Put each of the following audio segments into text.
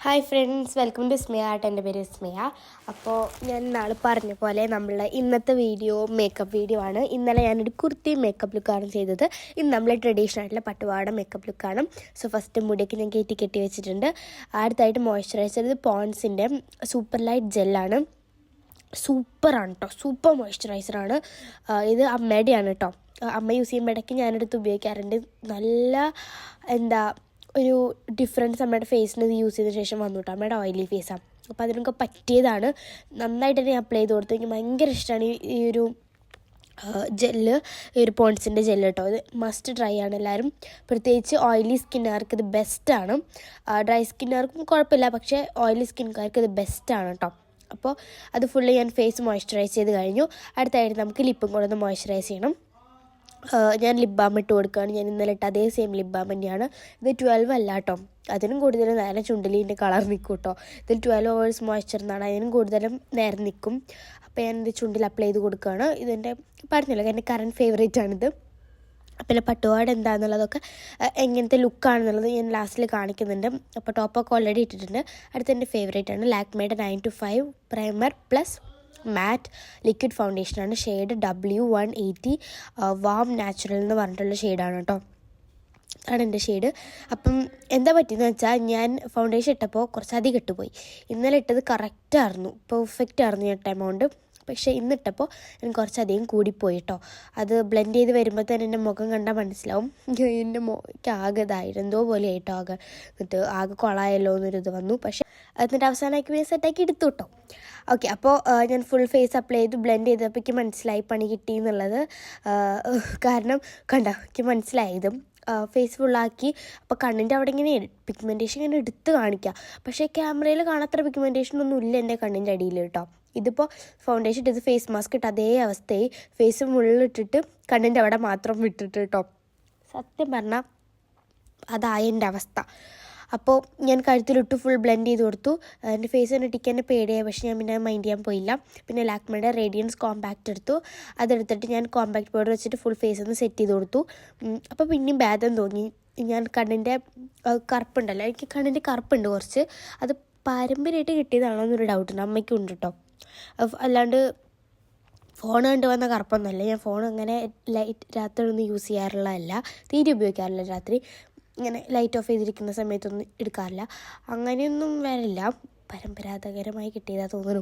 Hi friends, welcome to Smiya art. എൻ്റെ പേര് സ്മിയ. അപ്പോൾ ഞാൻ നാളെ പറഞ്ഞ പോലെ നമ്മളുടെ ഇന്നത്തെ വീഡിയോ മേക്കപ്പ് വീഡിയോ ആണ്. ഇന്നലെ ഞാനൊരു കുർത്തി മേക്കപ്പ് ലുക്കാണ് ചെയ്തത്. ഇന്ന് നമ്മൾ ട്രഡീഷണൽ ആയിട്ടുള്ള പട്ടുപാവാട മേക്കപ്പ് ലുക്കാണ്. സോ ഫസ്റ്റ് മുടിയൊക്കെ ഞാൻ കെട്ടി വെച്ചിട്ടുണ്ട്. അടുത്തായിട്ട് മോയ്സ്ചറൈസർ, ഇത് പോൺസിൻ്റെ സൂപ്പർ ലൈറ്റ് ജെല്ലാണ്. സൂപ്പറാണ് കേട്ടോ, സൂപ്പർ മോയ്സ്ചറൈസറാണ്. ഇത് അമ്മയുടെയാണ് കേട്ടോ. അമ്മ യൂസ് ചെയ്യുമ്പോൾ ഇടയ്ക്ക് ഞാനെടുത്ത് ഉപയോഗിക്കാറുണ്ട്. നല്ല ഒരു ഡിഫറൻസ് നമ്മുടെ ഫേസിന് ഇത് യൂസ് ചെയ്ത ശേഷം വന്നു കേട്ടോ. അമ്മയുടെ ഓയിലി ഫേസാണ്, അപ്പോൾ അതിനൊക്കെ പറ്റിയതാണ്. നന്നായിട്ട് തന്നെ അപ്ലൈ ചെയ്ത് കൊടുത്തു. എനിക്ക് ഭയങ്കര ഇഷ്ടമാണ് ഈ ഒരു ജെല്ല്, ഈ ഒരു പോൺസിൻ്റെ ജെല്ല് കേട്ടോ. ഇത് മസ്റ്റ് ട്രൈ ആണ് എല്ലാവരും. പ്രത്യേകിച്ച് ഓയിലി സ്കിന്നുകാർക്ക് ഇത് ബെസ്റ്റാണ്. ഡ്രൈ സ്കിന്നുകാർക്കും കുഴപ്പമില്ല, പക്ഷേ ഓയിലി സ്കിൻകാർക്ക് ഇത് ബെസ്റ്റാണ് കേട്ടോ. അപ്പോൾ അത് ഫുള്ള് ഞാൻ ഫേസ് മോയ്സ്ചറൈസ് ചെയ്ത് കഴിഞ്ഞു. അടുത്തായിട്ട് നമുക്ക് ലിപ്പും കൂടെ ഒന്ന് മോയ്സ്ചറൈസ് ചെയ്യണം. ഞാൻ ലിപ് ബാം ഇട്ട് കൊടുക്കുകയാണ്. ഞാൻ ഇന്നലെ ഇട്ട അതേ സെയിം ലിപ് ബാം തന്നെയാണ്. ഇത് 12 അല്ല കേട്ടോ, അതിനും കൂടുതലും നേരെ ചുണ്ടിലിൻ്റെ കളർ നിൽക്കും കേട്ടോ. ഇതിൽ 12 hours മോയ്സ്ചർ എന്നാണ്, അതിനും കൂടുതലും നേരെ നിൽക്കും. അപ്പോൾ ഞാനിത് ചുണ്ടിൽ അപ്ലൈ ചെയ്ത് കൊടുക്കുകയാണ്. ഇതെൻ്റെ പറഞ്ഞല്ലോ, എൻ്റെ കറൻറ്റ് ഫേവറേറ്റ് ആണിത്. പിന്നെ പട്ടുപാവാട എന്താണെന്നുള്ളതൊക്കെ എങ്ങനത്തെ ലുക്കാണെന്നുള്ളത് ഞാൻ ലാസ്റ്റിൽ കാണിക്കുന്നുണ്ട്. അപ്പോൾ ടോപ്പൊക്കെ ഓൾറെഡി ഇട്ടിട്ടുണ്ട്. അടുത്തെൻ്റെ ഫേവറേറ്റ് ആണ് ലാക്മേയുടെ 9 to 5 primer plus matte liquid ഫൗണ്ടേഷനാണ്. ഷെയ്ഡ് W180 വാം നാച്ചുറൽ എന്ന് പറഞ്ഞിട്ടുള്ള ഷെയ്ഡാണ് കേട്ടോ. ആണ് എൻ്റെ ഷെയ്ഡ്. അപ്പം എന്താ പറ്റിയെന്ന് വെച്ചാൽ, ഞാൻ ഫൗണ്ടേഷൻ ഇട്ടപ്പോൾ കുറച്ചധികം ഇട്ടുപോയി. ഇന്നലെ ഇട്ടത് കറക്റ്റായിരുന്നു, പെർഫെക്റ്റ് ആയിരുന്നു ഇട്ട എമൗണ്ട്. പക്ഷേ ഇന്നിട്ടപ്പോൾ എനിക്ക് കുറച്ചധികം കൂടിപ്പോയി കേട്ടോ. അത് ബ്ലെൻഡ് ചെയ്ത് വരുമ്പോൾ തന്നെ എൻ്റെ മുഖം കണ്ടാൽ മനസ്സിലാവും. എൻ്റെ മുഖയ്ക്ക് ആകെ ഇതായിരുന്നു, എന്തോ പോലെ ആയിട്ടോ ആകെ. എന്നിട്ട് ആകെ കൊളായല്ലോ എന്നൊരിത് വന്നു. പക്ഷേ എന്നിട്ട് അവസാനമാക്കി ഞാൻ സെറ്റാക്കി എടുത്തു കേട്ടോ. ഓക്കെ, അപ്പോൾ ഞാൻ ഫുൾ ഫേസ് അപ്ലൈ ചെയ്ത് ബ്ലെൻഡ് ചെയ്തപ്പോഴേക്ക് മനസ്സിലായി പണി കിട്ടി എന്നുള്ളത്. കാരണം എനിക്ക് മനസ്സിലായതും ഫേസ് ഫുള്ളാക്കി. അപ്പോൾ കണ്ണിൻ്റെ അവിടെ ഇങ്ങനെ പിഗ്മെൻറ്റേഷൻ ഇങ്ങനെ എടുത്ത് കാണിക്കുക. പക്ഷേ ക്യാമറയിൽ കാണാത്ര പിഗ്മെൻറ്റേഷനൊന്നും ഇല്ല എൻ്റെ കണ്ണിൻ്റെ അടിയിൽ കേട്ടോ. ഇതിപ്പോൾ ഫൗണ്ടേഷൻ ഇട്ടത് ഫേസ് മാസ്ക് ഇട്ട് അതേ അവസ്ഥയായി. ഫേസ് മുള്ളിട്ടിട്ട് കണ്ണിൻ്റെ അവിടെ മാത്രം വിട്ടിട്ട് കേട്ടോ. സത്യം പറഞ്ഞാൽ അതായ എൻ്റെ അവസ്ഥ. അപ്പോൾ ഞാൻ കഴുത്തിലിട്ട് ഫുൾ ബ്ലെൻഡ് ചെയ്ത് കൊടുത്തു. എൻ്റെ ഫേസ് തന്നെ ടിക്കാൻ പേടിയായി, പക്ഷേ ഞാൻ പിന്നെ മൈൻഡ് ചെയ്യാൻ പോയില്ല. പിന്നെ ലാക്മേയുടെ റേഡിയൻസ് കോമ്പാക്റ്റ് എടുത്തു. അതെടുത്തിട്ട് ഞാൻ കോമ്പാക്റ്റ് പൗഡർ വെച്ചിട്ട് ഫുൾ ഫേസ് ഒന്ന് സെറ്റ് ചെയ്ത് കൊടുത്തു. അപ്പോൾ പിന്നെയും ഭേദം തോന്നി. ഞാൻ കണ്ണിൻ്റെ കറുപ്പുണ്ടല്ലോ, എനിക്ക് കണ്ണിൻ്റെ കറുപ്പുണ്ട് കുറച്ച്. അത് പാരമ്പര്യമായിട്ട് കിട്ടിയതാണോ എന്നൊരു ഡൗട്ടുണ്ട്. അമ്മയ്ക്കും ഉണ്ട് കേട്ടോ. അല്ലാണ്ട് ഫോൺ കണ്ട് വന്ന കറുപ്പൊന്നുമല്ല. ഞാൻ ഫോൺ അങ്ങനെ രാത്രി ഒന്നും യൂസ് ചെയ്യാറുള്ളതല്ല, തീരെ ഉപയോഗിക്കാറില്ല. രാത്രി ഇങ്ങനെ ലൈറ്റ് ഓഫ് ചെയ്തിരിക്കുന്ന സമയത്തൊന്നും എടുക്കാറില്ല. അങ്ങനെയൊന്നും വരില്ല, പരമ്പരാഗതമായി കിട്ടിയതാ തോന്നുന്നു.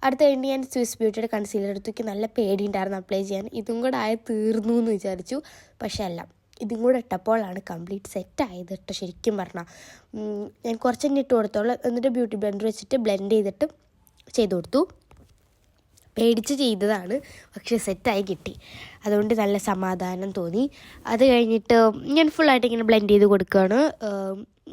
അടുത്ത കഴിഞ്ഞ് ഞാൻ സ്വിസ് ബ്യൂട്ടിയുടെ കൺസീലർ എടുത്തു. എനിക്ക് നല്ല പേടിയുണ്ടായിരുന്നു അപ്ലൈ ചെയ്യാൻ. ഇതും കൂടെ തീർന്നു എന്ന് വിചാരിച്ചു, പക്ഷേ അല്ല, ഇതും കൂടെ ഇട്ടപ്പോഴാണ് കംപ്ലീറ്റ് സെറ്റായത് കേട്ടോ. ശരിക്കും പറഞ്ഞാൽ ഞാൻ കുറച്ചെന്നെ ഇട്ട് കൊടുത്തോളൂ. എന്നിട്ട് ബ്യൂട്ടി ബ്ലെൻഡർ വെച്ചിട്ട് ബ്ലെൻഡ് ചെയ്തിട്ട് ചെയ്ത് കൊടുത്തു. പേടിച്ച് ചെയ്തതാണ്, പക്ഷേ സെറ്റായി കിട്ടി. അതുകൊണ്ട് നല്ല സമാധാനം തോന്നി. അത് കഴിഞ്ഞിട്ട് ഞാൻ ഫുള്ളായിട്ട് ഇങ്ങനെ ബ്ലെൻഡ് ചെയ്ത് കൊടുക്കുകയാണ്.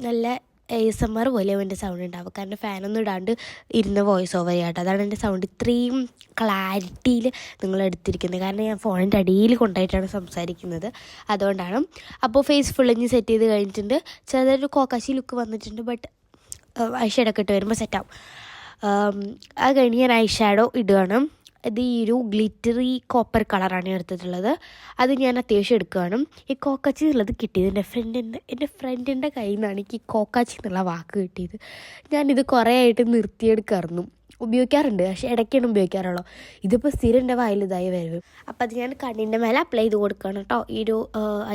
നല്ല ASMR പോലെ എൻ്റെ സൗണ്ട് ഉണ്ടാവും, കാരണം ഫാനൊന്നും ഇടാണ്ട് ഇരുന്ന് വോയിസ് ഓവർ ചെയ്യാട്ടോ. അതാണ് എൻ്റെ സൗണ്ട് ഇത്രയും ക്ലാരിറ്റിയിൽ നിങ്ങൾ എടുത്തിരിക്കുന്നത്, കാരണം ഞാൻ ഫോണിൻ്റെ അടിയിൽ കൊണ്ടായിട്ടാണ് സംസാരിക്കുന്നത്, അതുകൊണ്ടാണ്. അപ്പോൾ ഫേസ് ഫുള്ളിഞ്ഞ് സെറ്റ് ചെയ്ത് കഴിഞ്ഞിട്ടുണ്ട്. ചെറുതായിട്ട് കോക്കാശി ലുക്ക് വന്നിട്ടുണ്ട്, ബട്ട് ഐഷാഡൊക്കെ ഇട്ട് വരുമ്പോൾ സെറ്റാവും. അത് കഴിഞ്ഞ് ഞാൻ ഐഷാഡോ ഇടുകയാണ്. ഇത് ഈ ഒരു ഗ്ലിറ്ററി കോപ്പർ കളറാണ് എടുത്തിട്ടുള്ളത്. അത് ഞാൻ അത്യാവശ്യം എടുക്കുകയാണ്. ഈ കോക്കാച്ചി എന്നുള്ളത് കിട്ടിയത് എൻ്റെ ഫ്രണ്ടിൻ്റെ കയ്യിൽ നിന്നാണ് എനിക്ക് ഈ കോക്കാച്ചി എന്നുള്ള വാക്ക് കിട്ടിയത്. ഞാനിത് കുറേ ആയിട്ട് നിർത്തിയെടുക്കാറുണ്ട്, ഉപയോഗിക്കാറുണ്ട്, പക്ഷേ ഇടയ്ക്കാണ് ഉപയോഗിക്കാറുള്ളൂ. ഇതിപ്പോൾ സ്ഥിരം എൻ്റെ വായിൽ ഇതായി വരും. അപ്പോൾ അത് ഞാൻ കണ്ണിൻ്റെ മേലെ അപ്ലൈ ചെയ്ത് കൊടുക്കുകയാണ് കേട്ടോ. ഈ ഒരു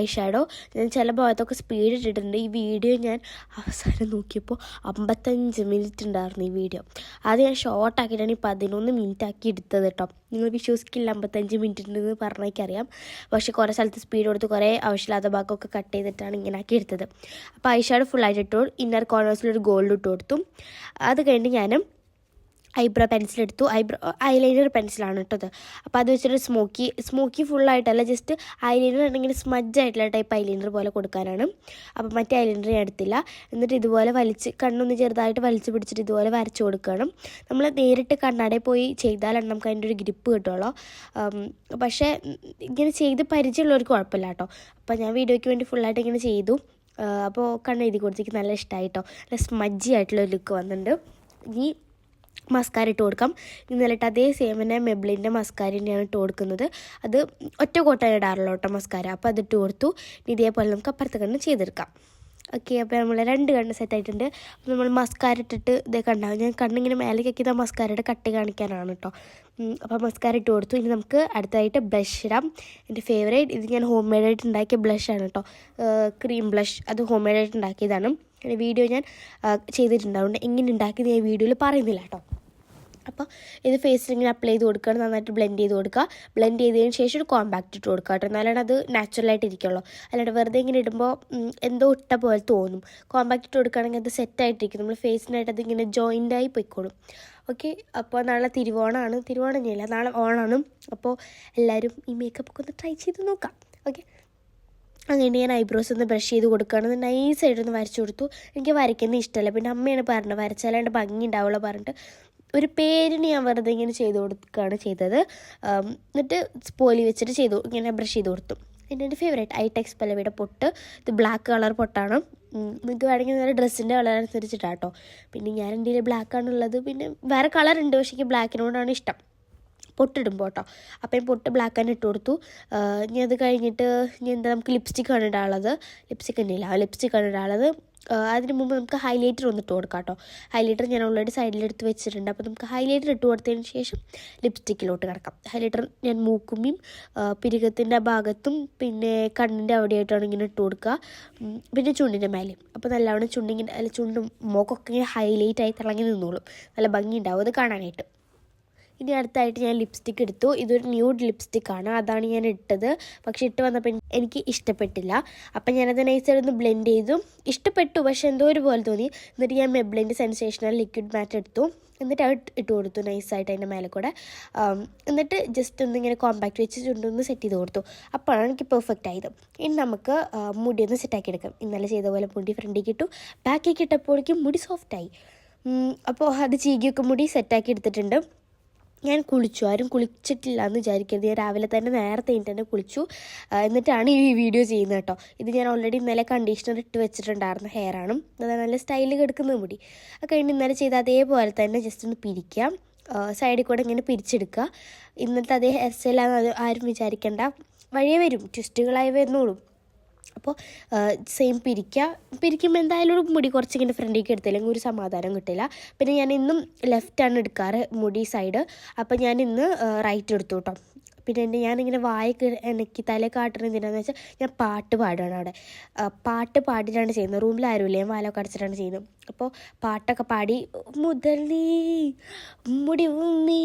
ഐഷാഡോ ഞാൻ ചില ഭാഗത്തൊക്കെ സ്പീഡ് ഇട്ടിട്ടുണ്ട്. ഈ വീഡിയോ ഞാൻ അവസാനം നോക്കിയപ്പോൾ 55 മിനിറ്റ് ഉണ്ടായിരുന്നു ഈ വീഡിയോ. അത് ഞാൻ ഷോർട്ട് ആക്കിയിട്ടാണ് ഈ 11 മിനിറ്റ് ആക്കി എടുത്തത് കേട്ടോ. നിങ്ങൾ വിശ്വസിക്കില്ല, 55 മിനിറ്റ് ഉണ്ടെന്ന് പറഞ്ഞേക്കറിയാം. പക്ഷേ കുറേ സ്ഥലത്ത് സ്പീഡ് കൊടുത്ത് കുറേ ആവശ്യമില്ലാത്ത ഭാഗമൊക്കെ കട്ട് ചെയ്തിട്ടാണ് ഇങ്ങനെ ആക്കി എടുത്തത്. അപ്പോൾ ഐഷാഡോ ഫുള്ളായിട്ട് ഇട്ടു. ഇന്നർ കോർണേഴ്സിലൊരു ഗോൾഡ് ഇട്ട് കൊടുത്തു. അത് കഴിഞ്ഞ് ഞാൻ ഐബ്രോ പെൻസിലെടുത്തു. ഐലൈനർ പെൻസിലാണ് ഇട്ടത്. അപ്പോൾ അത് വെച്ചിട്ട് സ്മോക്കി ഫുള്ളായിട്ടല്ല, ജസ്റ്റ് ഐലൈനർ ഉണ്ടെങ്കിൽ സ്മഡ്ജായിട്ടുള്ള ടൈപ്പ് ഐലൈനർ പോലെ കൊടുക്കാനാണ്. അപ്പോൾ മറ്റേ ഐലൈനർ ഞാൻ എടുത്തില്ല. എന്നിട്ട് ഇതുപോലെ കണ്ണൊന്ന് ചെറുതായിട്ട് വലിച്ചു പിടിച്ചിട്ട് ഇതുപോലെ വരച്ചു കൊടുക്കണം. നമ്മൾ നേരിട്ട് കണ്ണാടയിൽ പോയി ചെയ്താലാണ് നമുക്ക് അതിൻ്റെ ഒരു ഗ്രിപ്പ് കിട്ടുള്ളൂ. പക്ഷേ ഇങ്ങനെ ചെയ്ത് പരിചയമുള്ളവർക്ക് കുഴപ്പമില്ല കേട്ടോ. അപ്പോൾ ഞാൻ വീഡിയോയ്ക്ക് വേണ്ടി ഫുള്ളായിട്ട് ഇങ്ങനെ ചെയ്തു. അപ്പോൾ കണ്ണെഴുതി കൊടുത്തേക്ക് നല്ല ഇഷ്ടമായി കേട്ടോ. നല്ല സ്മഡ്ജി ആയിട്ടുള്ള ലുക്ക് വന്നിട്ടുണ്ട്. ഇനി മസ്കാര ഇട്ട് കൊടുക്കാം. ഇന്നലെ ഇട്ട് അതേ സെയിം തന്നെ മെബ്ലിൻ്റെ മസ്കാര തന്നെയാണ് ഇട്ട് കൊടുക്കുന്നത്. അത് ഒറ്റ കോട്ട ഇടാറുള്ളൂ കേട്ടോ മസ്കാര. അപ്പോൾ അതിട്ട് കൊടുത്തു. ഇതേപോലെ നമുക്ക് അപ്പുറത്ത് കണ്ണ് ചെയ്തെടുക്കാം. ഓക്കെ, അപ്പോൾ നമ്മൾ 2 കണ്ണ് സെറ്റായിട്ടുണ്ട്. അപ്പോൾ നമ്മൾ മസ്കാര ഇട്ടിട്ട് ഇതൊക്കെ ഉണ്ടാവും. ഞാൻ കണ്ണിങ്ങനെ മേലേക്കൊക്കെ ഇതാ മസ്കാരയുടെ കട്ട് കാണിക്കാനാണ് കേട്ടോ. അപ്പോൾ മസ്കാര ഇട്ട് കൊടുത്തു. ഇനി നമുക്ക് അടുത്തായിട്ട് ബ്ലഷ് ഇടാം. എൻ്റെ ഫേവറേറ്റ് ഇത് ഞാൻ ഹോം മെയ്ഡായിട്ട് ഉണ്ടാക്കിയ ബ്ലഷാണ് കേട്ടോ. ക്രീം ബ്ലഷ്, അത് ഹോം മെയ്ഡായിട്ട് ഉണ്ടാക്കിയതാണ്. വീഡിയോ ഞാൻ ചെയ്തിട്ടുണ്ടാവുണ്ട്. എങ്ങനെ ഉണ്ടാക്കിയത് ഞാൻ വീഡിയോയിൽ പറയുന്നില്ല കേട്ടോ. അപ്പോൾ ഇത് ഫേസിൽ ഇങ്ങനെ അപ്ലൈ ചെയ്ത് കൊടുക്കുകയാണ്. നന്നായിട്ട് ബ്ലെൻഡ് ചെയ്ത് കൊടുക്കുക. ബ്ലെൻഡ് ചെയ്തതിന് ശേഷം ഒരു കോമ്പാക്റ്റ് ഇട്ട് കൊടുക്കുക കേട്ടോ. എന്നാലാണ് അത് നാച്ചുറലായിട്ട് ഇരിക്കുള്ളൂ. അല്ലാണ്ട് വെറുതെ ഇങ്ങനെ ഇടുമ്പോൾ എന്തോ ഇട്ട പോലെ തോന്നും. കോമ്പാക്റ്റ് ഇട്ട് കൊടുക്കുകയാണെങ്കിൽ അത് സെറ്റായിട്ടിരിക്കും. നമ്മൾ ഫേസിനായിട്ട് അത് ഇങ്ങനെ ജോയിൻ്റായി പൊയ്ക്കോളും. ഓക്കെ, അപ്പോൾ നാളെ തിരുവോണമാണ്. തിരുവോണം ചെയ്യില്ല, നാളെ ഓണമാണ്. അപ്പോൾ എല്ലാവരും ഈ മേക്കപ്പൊക്കെ ഒന്ന് ട്രൈ ചെയ്ത് നോക്കാം. ഓക്കെ, അങ്ങനെ ഞാൻ ഐബ്രോസ് ഒന്ന് ബ്രഷ് ചെയ്ത് കൊടുക്കുകയാണ്. നൈസായിട്ടൊന്ന് വരച്ചു കൊടുത്തു. എനിക്ക് വരയ്ക്കുന്നത് ഇഷ്ടമല്ല. പിന്നെ അമ്മയാണ് പറഞ്ഞത് വരച്ചാലാണ്ട് ഭംഗി ഉണ്ടാവുള്ളൂ പറഞ്ഞിട്ട് ഒരു പേരിന് ഞാൻ വെറുതെ ഇങ്ങനെ ചെയ്ത് കൊടുക്കുകയാണ് ചെയ്തത്. എന്നിട്ട് സ്പോലി വെച്ചിട്ട് ഇങ്ങനെ ബ്രഷ് ചെയ്ത് കൊടുത്തു. പിന്നെ എൻ്റെ ഫേവറേറ്റ് ഐടെക്സ് പല്ലവിയുടെ പൊട്ട്. ഇത് ബ്ലാക്ക് കളർ പൊട്ടാണ്. നിങ്ങൾക്ക് വേണമെങ്കിൽ നല്ല ഡ്രസ്സിൻ്റെ കളർ അനുസരിച്ചിട്ടാട്ടോ. പിന്നെ ഞാൻ എൻ്റെ കയ്യിൽ ബ്ലാക്കാണുള്ളത്. പിന്നെ വേറെ കളറുണ്ട്, പക്ഷേ എനിക്ക് ബ്ലാക്കിനോടാണ് ഇഷ്ടം പൊട്ടിടുമ്പോൾ കേട്ടോ. അപ്പം ഞാൻ പൊട്ട് ബ്ലാക്ക് തന്നെ ഇട്ട് കൊടുത്തു. ഇനി അത് കഴിഞ്ഞിട്ട് നമുക്ക് ലിപ്സ്റ്റിക്കാണ് ഇടാനുള്ളത്. ലിപ്സ്റ്റിക്കാണ് ഇടാനുള്ളത്. അതിന് മുമ്പ് നമുക്ക് ഹൈലൈറ്റർ ഒന്ന് ഇട്ട് കൊടുക്കാം കേട്ടോ. ഹൈലൈറ്റർ ഞാൻ ഓൾറെഡി സൈഡിലെടുത്ത് വെച്ചിട്ടുണ്ട്. അപ്പോൾ നമുക്ക് ഹൈലൈറ്റർ ഇട്ട് കൊടുത്തതിന് ശേഷം ലിപ്സ്റ്റിക്കിലോട്ട് കിടക്കാം. ഹൈലൈറ്റർ ഞാൻ മൂക്കുമ്പിയും പിരികത്തിൻ്റെ ഭാഗത്തും പിന്നെ കണ്ണിൻ്റെ അവിടെയായിട്ടാണ് ഇങ്ങനെ ഇട്ട് കൊടുക്കുക. പിന്നെ ചുണ്ടിൻ്റെ മേലെയും. അപ്പോൾ നല്ലവണ്ണം ചുണ്ടും മുഖമൊക്കെ ഇങ്ങനെ ഹൈലൈറ്റായി തിളങ്ങി നിന്നോളും. നല്ല ഭംഗി ഉണ്ടാവും അത് കാണാനായിട്ട്. ഇനി അടുത്തായിട്ട് ഞാൻ ലിപ്സ്റ്റിക്ക് എടുത്തു. ഇതൊരു ന്യൂഡ് ലിപ്സ്റ്റിക്കാണ്, അതാണ് ഞാൻ ഇട്ടത്. പക്ഷെ ഇട്ട് വന്നപ്പോൾ എനിക്ക് ഇഷ്ടപ്പെട്ടില്ല. അപ്പം ഞാനത് നൈസായിട്ടൊന്ന് ബ്ലെൻഡ് ചെയ്തു. ഇഷ്ടപ്പെട്ടു, പക്ഷെ എന്തോ ഒരു പോലെ തോന്നി. എന്നിട്ട് ഞാൻ മെബ്ലിൻ്റെ സെൻസേഷണൽ ലിക്വിഡ് മാറ്റ് എടുത്തു. എന്നിട്ട് അത് ഇട്ട് കൊടുത്തു നൈസായിട്ട് അതിൻ്റെ മേലെ കൂടെ. എന്നിട്ട് ജസ്റ്റ് ഒന്നിങ്ങനെ കോമ്പാക്റ്റ് വെച്ച് ചുണ്ടൊന്ന് സെറ്റ് ചെയ്ത് കൊടുത്തു. അപ്പോഴാണ് എനിക്ക് പെർഫെക്റ്റ് ആയത്. ഇനി നമുക്ക് മുടി ഒന്ന് സെറ്റാക്കി എടുക്കാം. ഇന്നലെ ചെയ്ത പോലെ മുടി ഫ്രണ്ടിലേക്ക് ഇട്ടു. ബാക്കിലേക്ക് ഇട്ടപ്പോഴേക്കും മുടി സോഫ്റ്റായി. അപ്പോൾ അത് ചീകിയൊക്കെ മുടി സെറ്റാക്കി എടുത്തിട്ടുണ്ട്. ഞാൻ കുളിച്ചു. ആരും കുളിച്ചിട്ടില്ല എന്ന് വിചാരിക്കരുത്. ഞാൻ രാവിലെ തന്നെ നേരത്തെ തന്നെ കുളിച്ചു. എന്നിട്ടാണ് ഈ വീഡിയോ ചെയ്യുന്നത് കേട്ടോ. ഇത് ഞാൻ ഓൾറെഡി ഇന്നലെ കണ്ടീഷണർ ഇട്ട് വെച്ചിട്ടുണ്ടായിരുന്ന ഹെയറാണ്. അത് നല്ല സ്റ്റൈലിൽ കിടക്കുന്ന മുടി. അത് കഴിഞ്ഞ് ഇന്നലെ ചെയ്ത് അതേപോലെ തന്നെ ജസ്റ്റ് ഒന്ന് പിരിക്കാം. സൈഡിൽ കൂടെ ഇങ്ങനെ പിരിച്ചെടുക്കുക. ഇന്നത്തെ അതേ ഹെയർ സ്റ്റൈലാണെന്ന് ആരും വിചാരിക്കേണ്ട. വഴിയേ വരും, ട്വിസ്റ്റുകളായി വരുന്നോളും. അപ്പോൾ സെയിം പിരിക്കുമ്പോൾ എന്തായാലും മുടി കുറച്ചിങ്ങനെ ഫ്രണ്ടിലേക്ക് എടുത്തില്ലെങ്കിൽ ഒരു സമാധാനം കിട്ടില്ല. പിന്നെ ഞാൻ ഇന്നും ലെഫ്റ്റാണ് എടുക്കാറ് മുടി സൈഡ്. അപ്പോൾ ഞാൻ ഇന്ന് റൈറ്റ് എടുത്തു കേട്ടോ. പിന്നെ ഞാനിങ്ങനെ വായൊക്കെ എനിക്ക് തല കാട്ടുന്നത് എന്തിനാണെന്ന് വെച്ചാൽ ഞാൻ പാട്ട് പാടുകയാണ് അവിടെ. പാട്ട് പാടിയിട്ടാണ് ചെയ്യുന്നത്. റൂമിൽ ആരുമില്ല, ഞാൻ വാലൊക്കെ അടച്ചിട്ടാണ് ചെയ്യുന്നത്. അപ്പോൾ പാട്ടൊക്കെ പാടി മുതൽ നീ മുടിവും നീ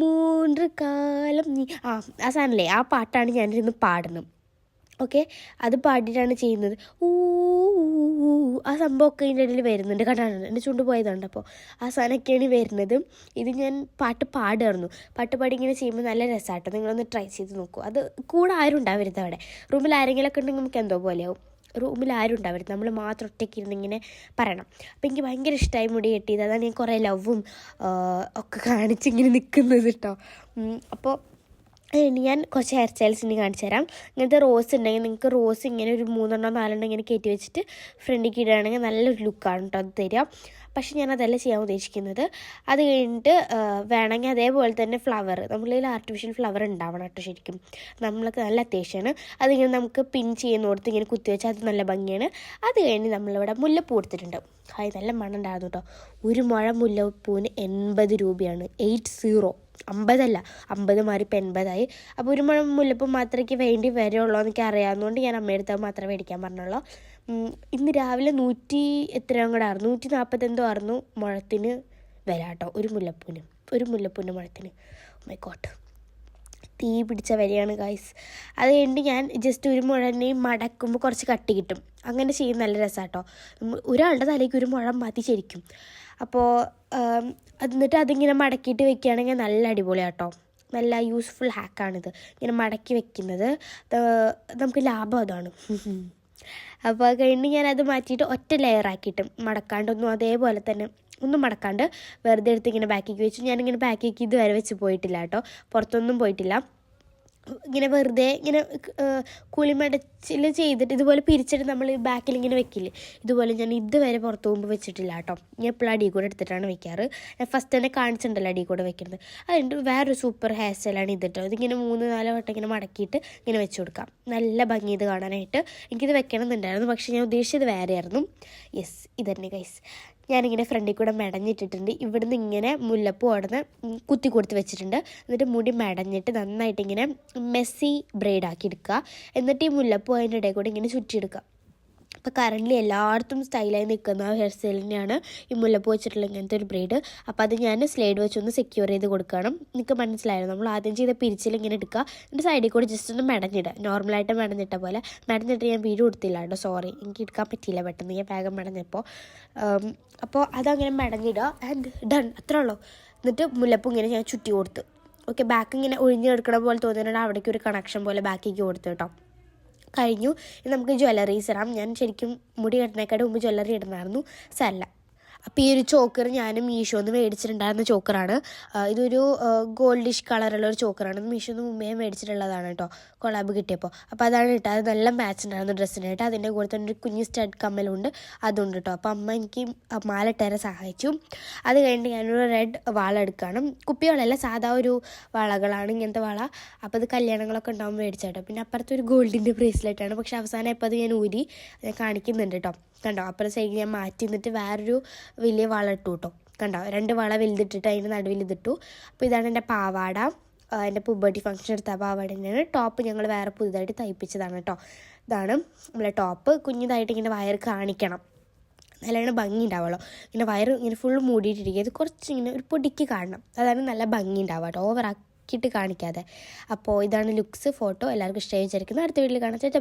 3 കാലം നീ ആ സാധനമല്ലേ, ആ പാട്ടാണ് ഞാനിരുന്ന് പാടുന്നത്. ഓക്കെ, അത് പാടിയിട്ടാണ് ചെയ്യുന്നത്. ആ സംഭവമൊക്കെ ഇതിൻ്റെ ഇടയിൽ വരുന്നുണ്ട്. കണ്ടാണ് എൻ്റെ ചുണ്ട് പോയതുണ്ട്. അപ്പോൾ ആ സാധനമൊക്കെയാണ് വരുന്നത്. ഇത് ഞാൻ പാട്ട് പാടുമായിരുന്നു. പാട്ട് പാടി ഇങ്ങനെ ചെയ്യുമ്പോൾ നല്ല രസമാട്ടോ. നിങ്ങളൊന്ന് ട്രൈ ചെയ്ത് നോക്കൂ. അത് കൂടെ ആരും ഉണ്ടാവരുത് അവിടെ. റൂമിൽ ആരെങ്കിലുമൊക്കെ ഉണ്ടെങ്കിൽ നമുക്ക് എന്തോ പോലെയാവും. റൂമിൽ ആരും ഉണ്ടാവരുത്, നമ്മൾ മാത്രം ഒറ്റയ്ക്ക് ഇരുന്ന് ഇങ്ങനെ പറയണം. അപ്പോൾ എനിക്ക് ഭയങ്കര ഇഷ്ടമായി മുടി കെട്ടിയത്. അതാണ് ഞാൻ കുറേ ലവും ഒക്കെ കാണിച്ചിങ്ങനെ നിൽക്കുന്നത് കേട്ടോ. അപ്പോൾ ഞാൻ കുറച്ച് ഹെയർ സ്റ്റൈൽസ് ഇനി കാണിച്ചു തരാം. ഇങ്ങനത്തെ റോസ് ഉണ്ടെങ്കിൽ നിങ്ങൾക്ക് റോസ് ഇങ്ങനെ ഒരു 3 4 ഇങ്ങനെ കയറ്റി വെച്ചിട്ട് ഫ്രണ്ടിലേക്ക് ഇടുകയാണെങ്കിൽ നല്ലൊരു ലുക്കാണ് കേട്ടോ അത് തരിക. പക്ഷെ ഞാനതല്ല ചെയ്യാൻ ഉദ്ദേശിക്കുന്നത്. അത് കഴിഞ്ഞിട്ട് വേണമെങ്കിൽ അതേപോലെ തന്നെ ഫ്ലവർ, നമ്മളിൽ ആർട്ടിഫിഷ്യൽ ഫ്ലവർ ഉണ്ടാവണം കേട്ടോ. ശരിക്കും നമ്മൾക്ക് നല്ല അത്യാവശ്യമാണ്. അതിങ്ങനെ നമുക്ക് പിൻ ചെയ്യുന്നിടത്ത് ഇങ്ങനെ കുത്തി വെച്ചാൽ അത് നല്ല ഭംഗിയാണ്. അത് കഴിഞ്ഞ് നമ്മളിവിടെ മുല്ലപ്പൂ കൊടുത്തിട്ടുണ്ട്. നല്ല മണം ഉണ്ടായിരുന്നു കേട്ടോ. ഒരു മുഴ മുല്ലപ്പൂവിന് 80 രൂപയാണ്. 80, 50 മാറി ഇപ്പം 80 അപ്പോൾ ഒരു മുഴം മുല്ലപ്പൂ മാത്രമേ വേണ്ടി വരുള്ളൂ എന്നൊക്കെ അറിയാവുന്നതുകൊണ്ട് ഞാൻ അമ്മയെടുത്ത് മാത്രമേ മേടിക്കാൻ പറഞ്ഞുള്ളൂ. ഇന്ന് രാവിലെ 100 എത്രയും കൂടെ ആയിരുന്നു, 140 ആയിരുന്നു മുഴത്തിന് വില കേട്ടോ. ഒരു മുല്ലപ്പൂവിൻ്റെ മുഴത്തിന്. മൈ ഗോഡ്, തീ പിടിച്ച വിലയാണ് ഗൈസ്. അത് കഴിഞ്ഞ് ഞാൻ ജസ്റ്റ് ഒരു മുഴനെയും മടക്കുമ്പോൾ കുറച്ച് കട്ടി കിട്ടും. അങ്ങനെ ചെയ്യുന്ന നല്ല രസമാണ് കേട്ടോ. ഒരാളുടെ തലയ്ക്ക് ഒരു മുഴം മതി ശരിക്കും. അപ്പോൾ എന്നിട്ട് അതിങ്ങനെ മടക്കിയിട്ട് വെക്കുകയാണെങ്കിൽ നല്ല അടിപൊളിയാണ് കേട്ടോ. നല്ല യൂസ്ഫുൾ ഹാക്കാണിത്, ഇങ്ങനെ മടക്കി വെക്കുന്നത്. നമുക്ക് ലാഭം അതാണ്. അപ്പോൾ അത് കഴിഞ്ഞ് ഞാനത് മാറ്റിയിട്ട് ഒറ്റ ലെയറാക്കിയിട്ട് മടക്കാണ്ടൊന്നും അതേപോലെ തന്നെ ഒന്നും മടക്കാണ്ട് വെറുതെ എടുത്ത് ഇങ്ങനെ ബാക്കിലേക്ക് വെച്ചു. ഞാനിങ്ങനെ ബാക്കിലേക്ക് ഇതുവരെ വെച്ച് പോയിട്ടില്ല കേട്ടോ, പുറത്തൊന്നും പോയിട്ടില്ല. ഇങ്ങനെ വെറുതെ ഇങ്ങനെ കുളിമടച്ചിൽ ചെയ്തിട്ട് ഇതുപോലെ പിരിച്ചിട്ട് നമ്മൾ ബാക്കിൽ ഇങ്ങനെ വെക്കില്ലേ, ഇതുപോലെ ഞാൻ ഇതുവരെ പുറത്ത് പോകുമ്പോൾ വെച്ചിട്ടില്ല കേട്ടോ. ഞാൻ എപ്പോഴും അടി കൂടെ എടുത്തിട്ടാണ് വെക്കാറ്. ഞാൻ ഫസ്റ്റ് തന്നെ കാണിച്ചിട്ടുണ്ടല്ലോ അടി കൂടെ വെക്കുന്നത്. അതുകൊണ്ട് വേറൊരു സൂപ്പർ ഹെയർ സ്റ്റൈലാണ് ഇത് കേട്ടോ. ഇതിങ്ങനെ 3-4 വട്ടം ഇങ്ങനെ മടക്കിയിട്ട് ഇങ്ങനെ വെച്ച് കൊടുക്കാം. നല്ല ഭംഗി ഇത് കാണാനായിട്ട്. എനിക്കിത് വെക്കണം എന്നുണ്ടായിരുന്നു, പക്ഷേ ഞാൻ ഉദ്ദേശിച്ചത് വേറെയായിരുന്നു. യെസ്, ഇതന്നെ ഗൈസ്. ഞാനിങ്ങനെ ഫ്രണ്ടിൽ കൂടെ മെടഞ്ഞിട്ടിട്ടുണ്ട്. ഇവിടുന്ന് ഇങ്ങനെ മുല്ലപ്പൂ അവിടുന്ന് കുത്തി കൊടുത്ത് വെച്ചിട്ടുണ്ട്. എന്നിട്ട് മുടി മെടഞ്ഞിട്ട് നന്നായിട്ട് ഇങ്ങനെ മെസ്സി ബ്രെയ്ഡാക്കി എടുക്കുക. എന്നിട്ട് ഈ മുല്ലപ്പൂ അതിൻ്റെ ഇടയിൽ കൂടെ ഇങ്ങനെ ചുറ്റിയെടുക്കുക. അപ്പോൾ കറൻ്റ് എല്ലായിടത്തും സ്റ്റൈലായി നിൽക്കുന്ന ഹെയർ സ്റ്റൈൽ തന്നെയാണ് ഈ മുല്ലപ്പൂ വെച്ചിട്ടുള്ള ഇങ്ങനത്തെ ഒരു ബ്രെയ്ഡ്. അപ്പോൾ അത് ഞാൻ സ്ലൈഡ് വെച്ചൊന്ന് സെക്യൂർ ചെയ്ത് കൊടുക്കണം. നിങ്ങൾക്ക് മനസ്സിലായിരുന്നു, നമ്മൾ ആദ്യം ചെയ്ത പിരിച്ചിൽ ഇങ്ങനെ എടുക്കുക, എന്നിട്ട് സൈഡിൽ കൂടി ജസ്റ്റ് ഒന്ന് മെടഞ്ഞിടുക. നോർമലായിട്ട് മെടഞ്ഞിട്ട പോലെ മെടഞ്ഞിട്ട് ഞാൻ വീഡിയോ കൊടുത്തില്ല കേട്ടോ, സോറി, എനിക്ക് എടുക്കാൻ പറ്റിയില്ല പെട്ടെന്ന്, ഞാൻ വേഗം മെടഞ്ഞപ്പോൾ. അപ്പോൾ അതങ്ങനെ മെടഞ്ഞിടുക. ആൻഡ് ഡൺ, അത്രേ ഉള്ളൂ. എന്നിട്ട് മുല്ലപ്പൂ ഇങ്ങനെ ഞാൻ ചുറ്റി കൊടുത്ത്. ഓക്കെ, ബാക്ക് ഇങ്ങനെ ഒഴിഞ്ഞ് കിടക്കണ പോലെ തോന്നിയിട്ടുണ്ട്, അവിടേക്ക് ഒരു കണക്ഷൻ പോലെ ബാക്കിലേക്ക് കൊടുത്തു കേട്ടോ. കഴിഞ്ഞു. നമുക്ക് ജ്വല്ലറീസ് ഇടാം. ഞാൻ ശരിക്കും മുടി കെട്ടുന്നേക്കാട് മുമ്പ് ജ്വല്ലറി ഇടുന്നായിരുന്നു, സല്ല. അപ്പോൾ ഈ ഒരു ചോക്കർ ഞാൻ മീഷോന്ന് മേടിച്ചിട്ടുണ്ടായിരുന്ന ചോക്കറാണ്. ഇതൊരു ഗോൾഡിഷ് കളറുള്ള ഒരു ചോക്കറാണ്. മീഷോന്ന് മുമ്പേ മേടിച്ചിട്ടുള്ളതാണ് കേട്ടോ, കൊളാബ് കിട്ടിയപ്പോൾ. അപ്പോൾ അതാണ് ഇട്ടത്. അത് നല്ല മാച്ച് ഉണ്ടായിരുന്നു ഡ്രസ്സിനായിട്ട്. അതിൻ്റെ കൂടെ തന്നെ ഒരു കുഞ്ഞ് സ്റ്റഡ് കമ്മലുണ്ട്, അതുണ്ട് കേട്ടോ. അപ്പോൾ അമ്മ എനിക്ക് മാല ഇട്ടേരെ സഹായിച്ചു. അത് കഴിഞ്ഞിട്ട് ഞാനൊരു റെഡ് വള എടുക്കണം. കുപ്പികളല്ല, സാധാ ഒരു വളകളാണ്, ഇങ്ങനത്തെ വള. അപ്പോൾ അത് കല്യാണങ്ങളൊക്കെ ഉണ്ടാകുമ്പോൾ മേടിച്ചാട്ടോ. പിന്നെ അപ്പുറത്ത് ഒരു ഗോൾഡിൻ്റെ ബ്രേസ്ലെറ്റാണ്, പക്ഷേ അവസാനം ഇപ്പോൾ അത് ഞാൻ ഊരി കാണിക്കുന്നുണ്ട് കേട്ടോ. കണ്ടോ, അപ്പുറത്തെ സൈഡിൽ ഞാൻ മാറ്റി നിന്നിട്ട് വേറൊരു വലിയ വള ഇട്ടു കേട്ടോ. കണ്ടോ, 2 വള വലുതിട്ടിട്ട് അതിൻ്റെ നടുവിൽ ഇതിട്ടു. അപ്പോൾ ഇതാണ് എൻ്റെ പാവാട. എൻ്റെ പുബർട്ടി ഫംഗ്ഷൻ എടുത്ത പാവാട തന്നെയാണ്. ടോപ്പ് ഞങ്ങൾ വേറെ പുതുതായിട്ട് തയ്പ്പിച്ചതാണ് കേട്ടോ. ഇതാണ് നമ്മളെ ടോപ്പ്. കുഞ്ഞിതായിട്ട് ഇങ്ങനെ വയർ കാണിക്കണം, നല്ലോണം ഭംഗി ഉണ്ടാവുള്ളൂ. ഇങ്ങനെ വയർ ഇങ്ങനെ ഫുൾ മൂടിയിട്ടിരിക്കുക. ഇത് കുറച്ച് ഇങ്ങനെ ഒരു പൊടിക്ക് കാണണം, അതാണ് നല്ല ഭംഗി ഉണ്ടാവുക കേട്ടോ, ഓവറാക്കിയിട്ട് കാണിക്കാതെ. അപ്പോൾ ഇതാണ് ലുക്സ്. ഫോട്ടോ എല്ലാവർക്കും ഇഷ്ടമായി വിചാരിക്കുന്നത്. അടുത്ത വീട്ടിൽ കാണാം. ചേട്ടാ.